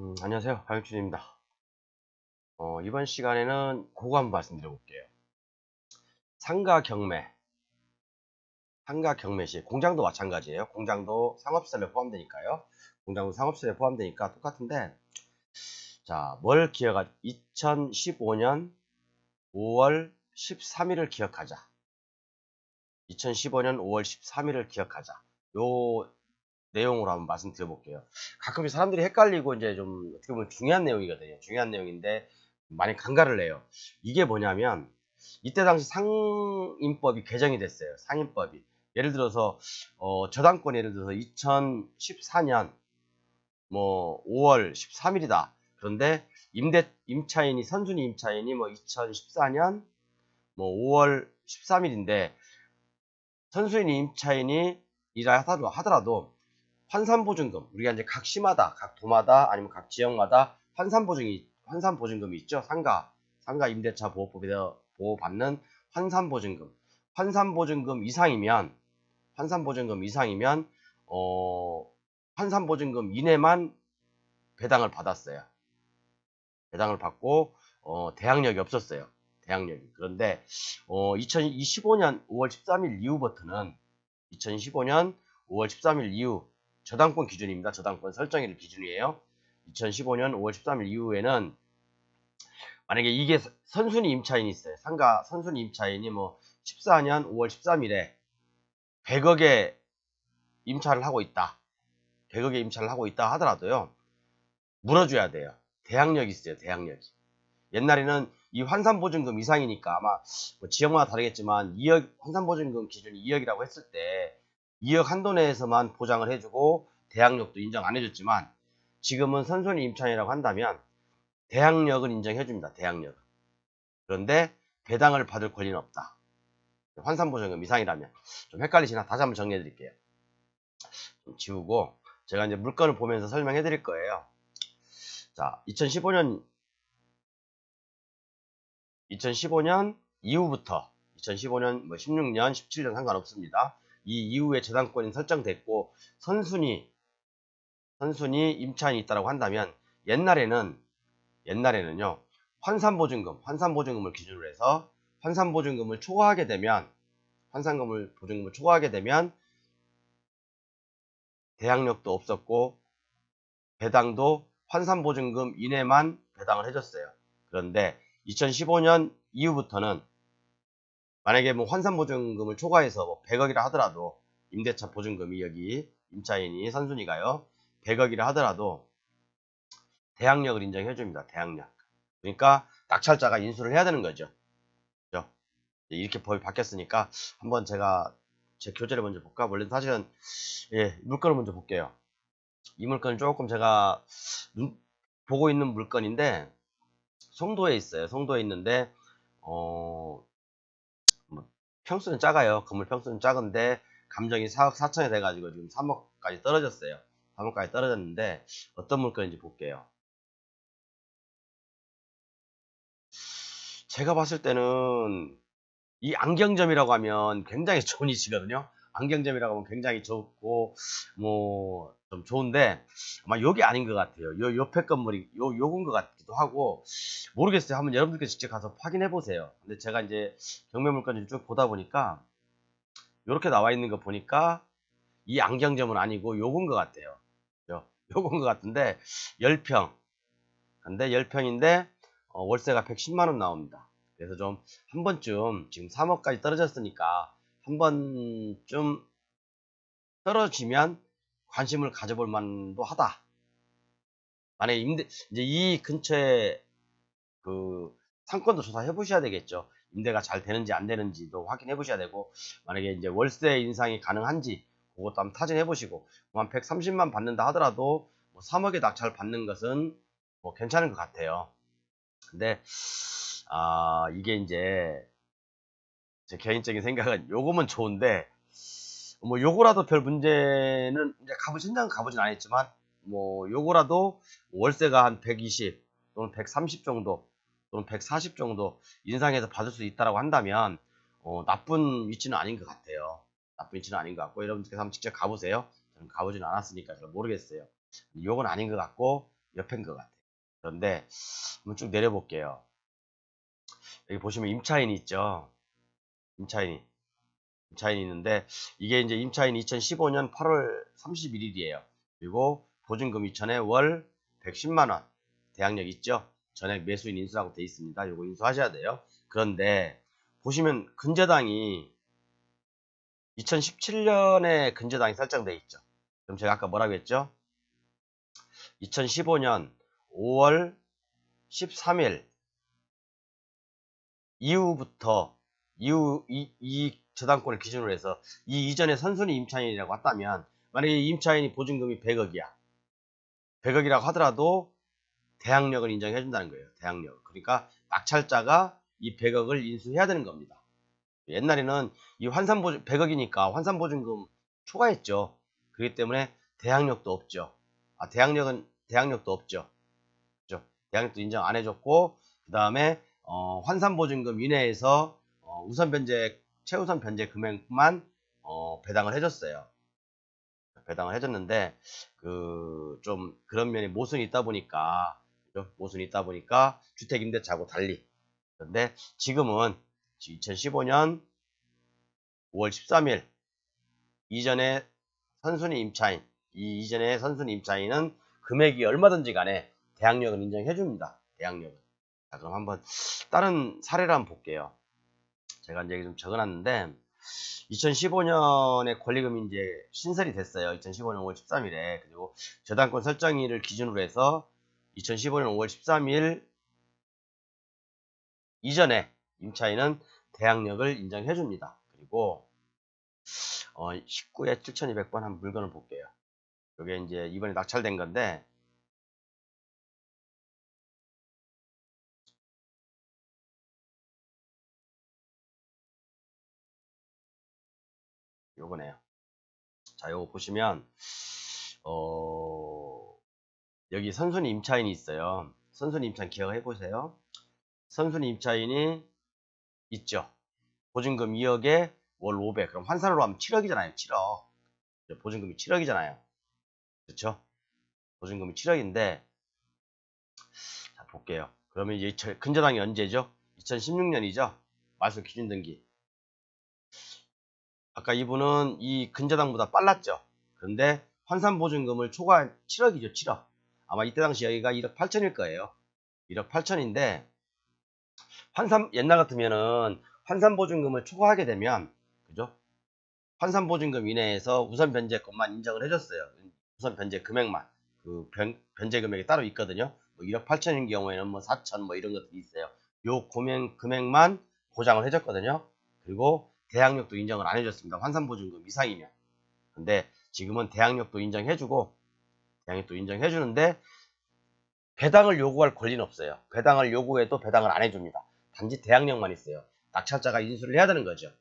안녕하세요. 박영준입니다. 이번 시간에는 그거 한번 말씀드려 볼게요. 상가 경매. 상가 경매 시 공장도 마찬가지예요. 공장도 상업시설에 포함되니까요. 공장도 상업시설에 포함되니까 똑같은데, 자, 뭘 기억하자. 2015년 5월 13일을 기억하자. 2015년 5월 13일을 기억하자. 요 내용으로 한번 말씀드려 볼게요. 가끔 사람들이 헷갈리고 이제 좀 어떻게 보면 중요한 내용이거든요. 중요한 내용인데 많이 간과를 해요. 이게 뭐냐면 이때 당시 상임법이 개정이 됐어요. 상임법이. 예를 들어서 저당권 예를 들어서 2014년 뭐 5월 13일이다. 그런데 임차인이 선순위 임차인이 뭐 2014년 뭐 5월 13일인데 선순위 임차인이 일을 하더라도 환산보증금, 우리가 이제 각 시마다, 각 도마다, 아니면 각 지역마다 환산보증금이 있죠. 상가 임대차 보호법에서 보호받는 환산보증금. 환산보증금 이상이면, 환산보증금 이상이면, 어, 환산보증금 이내만 배당을 받았어요. 배당을 받고, 대항력이 없었어요. 대항력이. 그런데, 2025년 5월 13일 이후부터는, 2015년 5월 13일 이후, 저당권 기준입니다. 저당권 설정일 기준이에요. 2015년 5월 13일 이후에는 만약에 이게 선순위 임차인이 있어요. 상가 선순위 임차인이 뭐 14년 5월 13일에 100억에 임차를 하고 있다. 100억에 임차를 하고 있다 하더라도요. 물어줘야 돼요. 대항력이 있어요. 대항력이. 옛날에는 이 환산보증금 이상이니까 아마 뭐 지역마다 다르겠지만 2억 환산보증금 기준이 2억이라고 했을 때 2억 한도 내에서만 보장을 해주고 대항력도 인정 안 해줬지만 지금은 선순위 임차인이라고 한다면 대항력은 인정해줍니다. 대항력. 그런데 배당을 받을 권리는 없다. 환산보증금 이상이라면 좀 헷갈리시나 다시 한번 정리해 드릴게요. 좀 지우고 제가 이제 물건을 보면서 설명해 드릴 거예요. 자, 2015년 이후부터 2015년 뭐 16년 17년 상관없습니다. 이 이후에 저당권이 설정됐고 선순위 임차인이 있다고 한다면 옛날에는요 환산보증금을 기준으로 해서 환산보증금을 초과하게 되면 보증금을 초과하게 되면 대항력도 없었고 배당도 환산보증금 이내만 배당을 해줬어요. 그런데 2015년 이후부터는 만약에 뭐 환산보증금을 초과해서 뭐 100억이라 하더라도 임대차 보증금이 여기 임차인이 선순위가요 100억이라 하더라도 대항력을 인정해줍니다. 대항력. 그러니까 낙찰자가 인수를 해야 되는 거죠. 그죠? 이렇게 법이 바뀌었으니까 한번 제가 제 교재를 먼저 볼까? 원래 사실은 물건을 먼저 볼게요. 이 물건은 조금 제가 보고 있는 물건인데 송도에 있어요. 송도에 있는데 뭐 평수는 작아요. 건물 평수는 작은데 감정이 4억 4천이 돼가지고 지금 3억까지 떨어졌어요. 3억까지 떨어졌는데 어떤 물건인지 볼게요. 제가 봤을 때는 이 안경점이라고 하면 굉장히 좋은 위치거든요. 안경점이라고 하면 굉장히 좋고 뭐 좀 좋은데 아마 여기 아닌 것 같아요. 요 옆에 건물이 요건 것 같기도 하고 모르겠어요. 한번 여러분들께 직접 가서 확인해 보세요. 근데 제가 이제 경매 물건을 쭉 보다 보니까 이렇게 나와 있는 거 보니까 이 안경점은 아니고 요건 것 같아요. 요건 것 같은데 10평. 근데 10평인데 월세가 110만 원 나옵니다. 그래서 좀 한 번쯤 지금 3억까지 떨어졌으니까 한 번쯤 떨어지면 관심을 가져볼 만도 하다. 만약에 이제 이 근처에 그 상권도 조사해 보셔야 되겠죠. 임대가 잘 되는지 안 되는지도 확인해 보셔야 되고, 만약에 이제 월세 인상이 가능한지 그것도 한번 타진해 보시고, 한 130만 받는다 하더라도 뭐 3억에 낙찰 받는 것은 뭐 괜찮은 것 같아요. 근데 이게 이제 제 개인적인 생각은 요거면 좋은데 뭐 요거라도 별 문제는 이제 현장은 가보진 않았지만 뭐 요거라도 월세가 한 120 또는 130 정도 또는 140 정도 인상해서 받을 수 있다라고 한다면 나쁜 위치는 아닌 것 같아요. 나쁜 위치는 아닌 것 같고 여러분들께서 한번 직접 가보세요. 저는 가보진 않았으니까 잘 모르겠어요. 요건 아닌 것 같고 옆인 것 같아요. 그런데 한번 쭉 내려볼게요. 여기 보시면 임차인이 있죠. 임차인이 있는데 이게 이제 임차인 2015년 8월 31일이에요. 그리고 보증금 2천에 월 110만 원. 대항력 있죠? 전액 매수인 인수라고 돼 있습니다. 요거 인수하셔야 돼요. 그런데 보시면 근저당이 2017년에 근저당이 설정돼 있죠. 그럼 제가 아까 뭐라고 했죠? 2015년 5월 13일 이후부터 이 저당권을 기준으로 해서 이 이전에 선순위 임차인이라고 했다면 만약에 임차인이 보증금이 100억이야. 100억이라고 하더라도 대항력을 인정해 준다는 거예요. 대항력. 그러니까 낙찰자가 이 100억을 인수해야 되는 겁니다. 옛날에는 이 환산보증 100억이니까 환산보증금 초과했죠. 그렇기 때문에 대항력도 없죠. 대항력도 없죠. 그죠? 대항력도 인정 안 해줬고 그 다음에 환산보증금 이내에서 우선 변제 최우선 변제 금액만 배당을 해줬어요. 배당을 해줬는데 좀 그런 면에 모순이 있다 보니까 주택임대차하고 달리. 그런데 지금은 2015년 5월 13일 이전에 선순위 임차인 이전에 선순위 임차인은 금액이 얼마든지 간에 대항력을 인정해 줍니다. 대항력은. 자, 그럼 한번 다른 사례를 한번 볼게요. 제가 이제 좀 적어놨는데 2015년에 권리금이 이제 신설이 됐어요. 2015년 5월 13일에. 그리고 저당권 설정일을 기준으로 해서 2015년 5월 13일 이전에 임차인은 대항력을 인정해 줍니다. 그리고 19에 7200번 한 물건을 볼게요. 이게 이제 이번에 낙찰된 건데 요거네요. 자, 요거 보시면 여기 선순위 임차인이 있어요. 선순위 임차인 기억해 보세요. 선순위 임차인이 있죠. 보증금 2억에 월 500. 그럼 환산으로 하면 7억이잖아요. 7억. 보증금이 7억이잖아요. 그렇죠? 보증금이 7억인데 자, 볼게요. 그러면 이제 근저당이 언제죠? 2016년이죠. 말소 기준 등기. 아까 이분은 이 근저당보다 빨랐죠. 그런데 환산보증금을 초과한 7억이죠. 7억. 아마 이때 당시 여기가 1억 8천일 거예요. 1억 8천인데 옛날 같으면은 환산보증금을 초과하게 되면 그죠? 환산보증금 이내에서 우선 변제권만 인정을 해줬어요. 우선 변제 금액만 변제 금액이 따로 있거든요. 뭐 1억 8천인 경우에는 뭐 4천 뭐 이런 것들이 있어요. 요 금액만 보장을 해줬거든요. 그리고 대항력도 인정을 안 해줬습니다. 환산보증금 이상이면. 근데 지금은 대항력도 인정해주고 대항력도 인정해주는데 배당을 요구할 권리는 없어요. 배당을 요구해도 배당을 안 해줍니다. 단지 대항력만 있어요. 낙찰자가 인수를 해야 되는 거죠.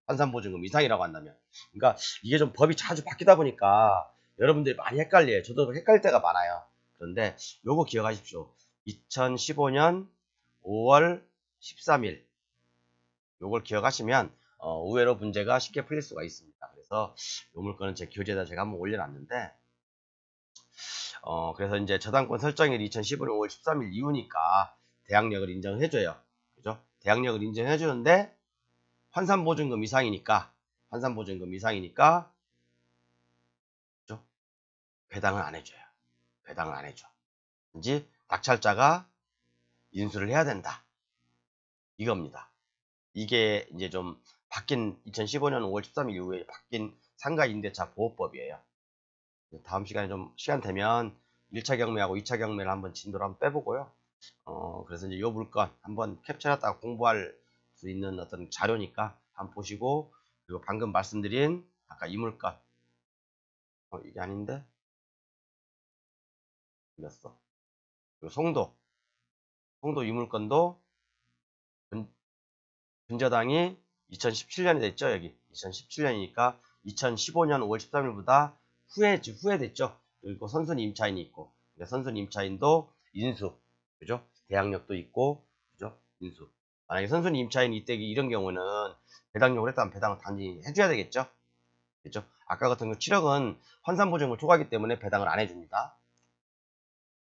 환산보증금 이상이라고 한다면. 그러니까 이게 좀 법이 자주 바뀌다 보니까 여러분들이 많이 헷갈려요. 저도 헷갈릴 때가 많아요. 그런데 요거 기억하십시오. 2015년 5월 13일 요걸 기억하시면 의외로 문제가 쉽게 풀릴 수가 있습니다. 그래서 요 물건은 제 교재에다 제가 한번 올려놨는데 그래서 이제 저당권 설정일이 2015년 5월 13일 이후니까 대항력을 인정해줘요. 그죠? 대항력을 인정해주는데 환산보증금 이상이니까 그죠? 배당을 안 해줘요. 배당을 안 해줘. 이제 낙찰자가 인수를 해야 된다. 이겁니다. 이게 이제 좀 바뀐 2015년 5월 13일 이후에 바뀐 상가임대차 보호법이에요. 다음 시간에 좀 시간 되면 1차 경매하고 2차 경매를 한번 진도를 한번 빼보고요. 그래서 이제 요 물건 한번 캡처했다가 공부할 수 있는 어떤 자료니까 한번 보시고 그리고 방금 말씀드린 아까 이 물건 이게 아닌데 틀렸어. 그리고 송도 이 물건도 근저당이 2017년이 됐죠. 여기 2017년이니까 2015년 5월 13일보다 후회됐죠. 그리고 선순위 임차인이 있고 선순위 임차인도 인수 그죠? 대항력도 있고 그죠? 인수. 만약에 선순위 임차인이 이때 이런 경우는 배당력을 했다면 배당을 단지 해줘야 되겠죠. 그죠? 아까 같은 경우 7억은 환산보증을 초과하기 때문에 배당을 안 해줍니다.